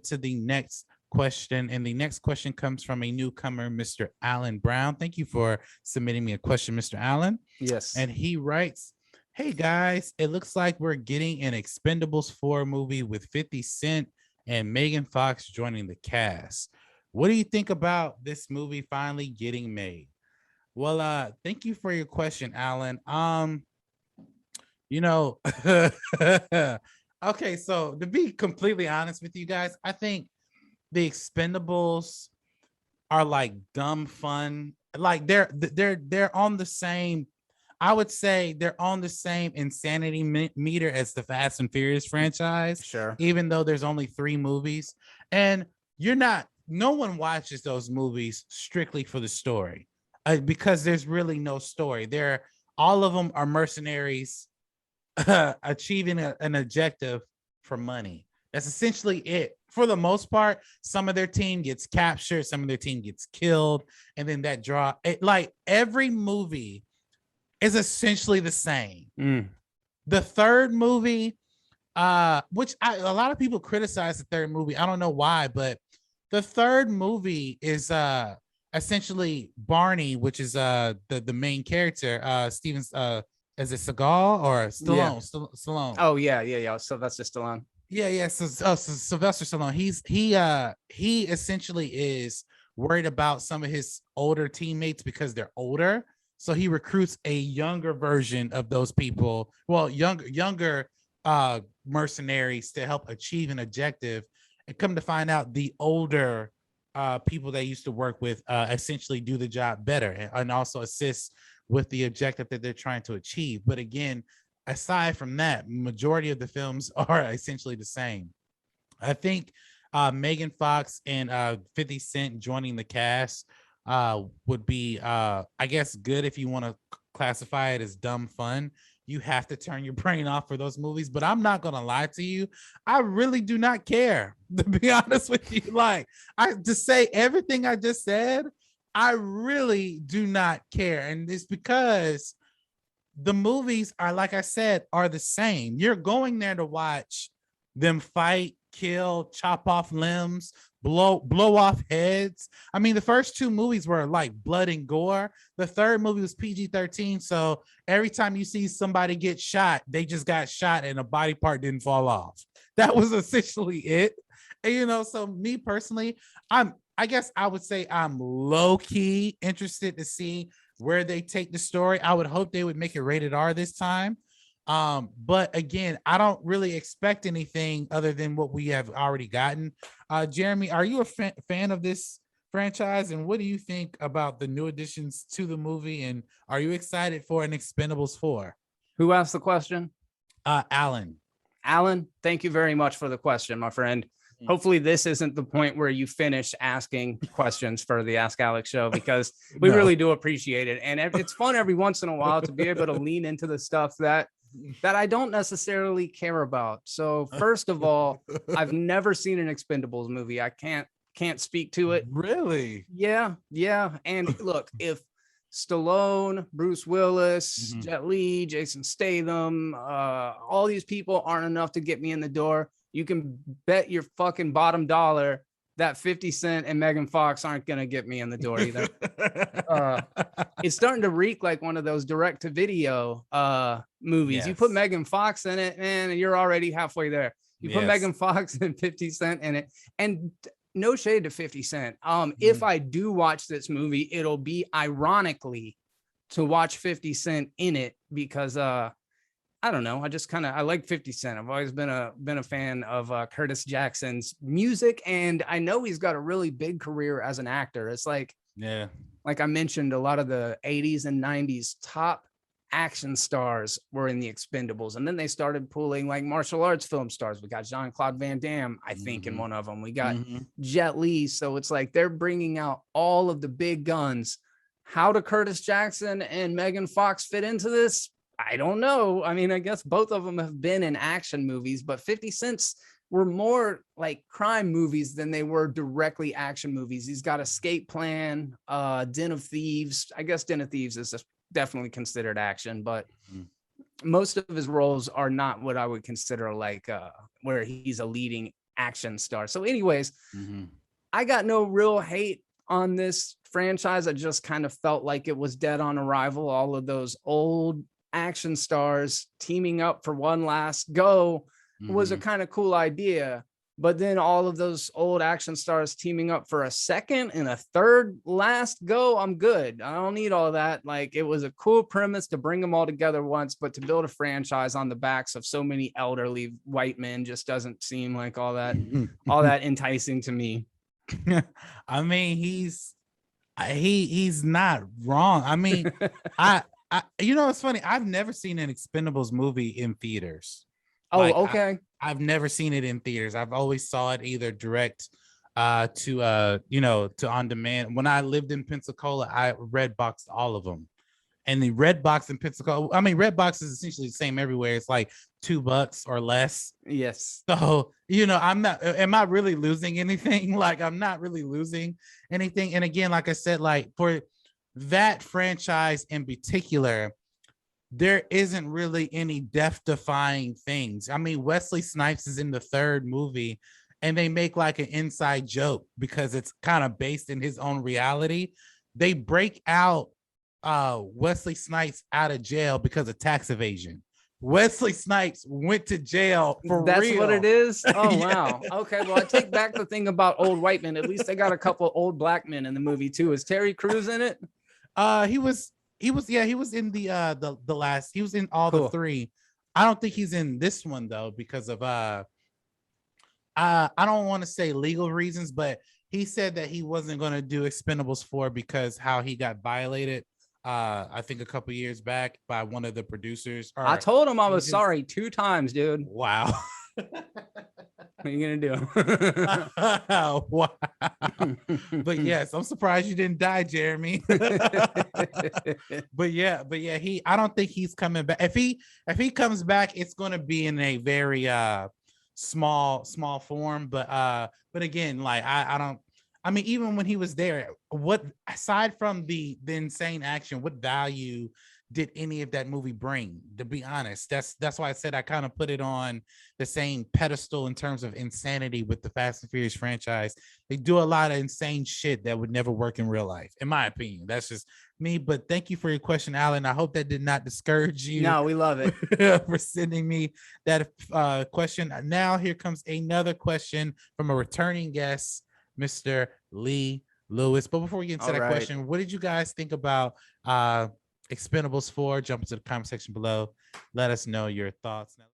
to the next question. And the next question comes from a newcomer, Mr. Alan Brown. Thank you for submitting me a question, Mr. Allen. Yes. And he writes, hey guys, it looks like we're getting an Expendables 4 movie with 50 Cent and Megan Fox joining the cast. What do you think about this movie finally getting made? Well, thank you for your question, Alan. You know, okay, so to be completely honest with you guys, I think the Expendables are like dumb fun. Like they're on the same, I would say they're on the same insanity meter as the Fast and Furious franchise. Sure. Even though there's only 3 movies, and no one watches those movies strictly for the story, because there's really no story. All of them are mercenaries achieving an objective for money. That's essentially it. For the most part, some of their team gets captured, some of their team gets killed, and then like every movie is essentially the same. The third movie, which a lot of people criticize the third movie. I don't know why, but the third movie is essentially Barney, which is the main character, Steven's is it Seagal or Stallone? Yeah. Stallone. Oh yeah. So that's just Stallone. Yeah. So Sylvester Stallone. He essentially is worried about some of his older teammates because they're older. So he recruits a younger version of those people. Well, younger mercenaries to help achieve an objective. And come to find out, the older people they used to work with essentially do the job better and also assist with the objective that they're trying to achieve. But again, aside from that, majority of the films are essentially the same. I think Megan Fox and 50 Cent joining the cast would be, I guess, good if you want to classify it as dumb fun. You have to turn your brain off for those movies. But I'm not going to lie to you. I really do not care, to be honest with you. Like, to say everything I just said, I really do not care. And it's because the movies are, like I said, are the same. You're going there to watch them fight, kill, chop off limbs, blow off heads. I mean, the first 2 movies were like blood and gore. The third movie was PG-13. So every time you see somebody get shot, they just got shot and a body part didn't fall off. That was essentially it. And, so me personally, I guess I would say I'm low-key interested to see where they take the story. I would hope they would make it rated R this time. But again, I don't really expect anything other than what we have already gotten. Jeremy, are you a fan of this franchise? And what do you think about the new additions to the movie? And are you excited for an Expendables 4? Who asked the question? Alan. Alan, thank you very much for the question, my friend. Hopefully this isn't the point where you finish asking questions for the Ask Alex show, because we really do appreciate it. And it's fun every once in a while to be able to lean into the stuff that I don't necessarily care about. So first of all, I've never seen an Expendables movie. I can't speak to it. Really? Yeah. And look, if Stallone, Bruce Willis, Jet Li, Jason Statham, all these people aren't enough to get me in the door, you can bet your fucking bottom dollar that 50 Cent and Megan Fox aren't going to get me in the door either. It's starting to reek like one of those direct-to-video movies. Yes. You put Megan Fox in it, man, and you're already halfway there. You put Megan Fox and 50 Cent in it, and no shade to 50 Cent. If I do watch this movie, it'll be ironically to watch 50 Cent in it because I don't know. I like 50 Cent. I've always been a fan of Curtis Jackson's music, and I know he's got a really big career as an actor. It's like I mentioned, a lot of the 80s and 90s top action stars were in the Expendables, and then they started pulling like martial arts film stars. We got Jean-Claude Van Damme, I think, in one of them. We got Jet Li. So it's like they're bringing out all of the big guns. How do Curtis Jackson and Megan Fox fit into this? I don't know. I mean, I guess both of them have been in action movies, but 50 Cent's were more like crime movies than they were directly action movies. He's got Escape Plan, Den of Thieves. I guess Den of Thieves is definitely considered action, but most of his roles are not what I would consider like where he's a leading action star. So anyways, Mhm. I got no real hate on this franchise. I just kind of felt like it was dead on arrival. All of those old action stars teaming up for one last go was a Mhm. kind of cool idea. But then all of those old action stars teaming up for a second and a third last go, I'm good. I don't need all that. Like, it was a cool premise to bring them all together once, but to build a franchise on the backs of so many elderly white men just doesn't seem like all that enticing to me. I mean, he's not wrong. I mean, I you know, it's funny. I've never seen an Expendables movie in theaters. Oh, Like okay. I've never seen it in theaters. I've always saw it either direct to to on demand. When I lived in Pensacola, I red boxed all of them. And the red box in Pensacola, I mean, red box is essentially the same everywhere. It's like $2 or less. Yes. So, am I really losing anything? Like, I'm not really losing anything. And again, like I said, like for that franchise in particular, there isn't really any death-defying things. I mean, Wesley Snipes is in the third movie and they make like an inside joke because it's kind of based in his own reality. They break out Wesley Snipes out of jail because of tax evasion. Wesley Snipes went to jail for That's real. what it is. Oh, Yeah. wow. Okay. Well, I take back the thing about old white men. At least they got a couple old black men in the movie too. Is Terry Crews in it? He was in the last, he was in all the Cool. three. I don't think he's in this one though, because of I don't want to say legal reasons, but he said that he wasn't going to do Expendables 4 because how he got violated I think a couple years back by one of the producers. I told him I was agents. sorry 2 times, dude. Wow. What are you gonna Wow. do? But yes, I'm surprised you didn't die, Jeremy. but yeah, I don't think he's coming back. If he comes back, it's gonna be in a very small form. But again, like I don't, I mean, even when he was there, what aside from the insane action, what value did any of that movie bring? To be honest, that's why I said I kind of put it on the same pedestal in terms of insanity with the Fast and Furious franchise. They do a lot of insane shit that would never work in real life, in my opinion. That's just me. But thank you for your question, Alan. I hope that did not discourage you. No, we love it. For sending me that question. Now here comes another question from a returning guest, Mr. Lee Lewis. But before we get into that question, what did you guys think about Expendables 4? Jump into the comment section below. Let us know your thoughts.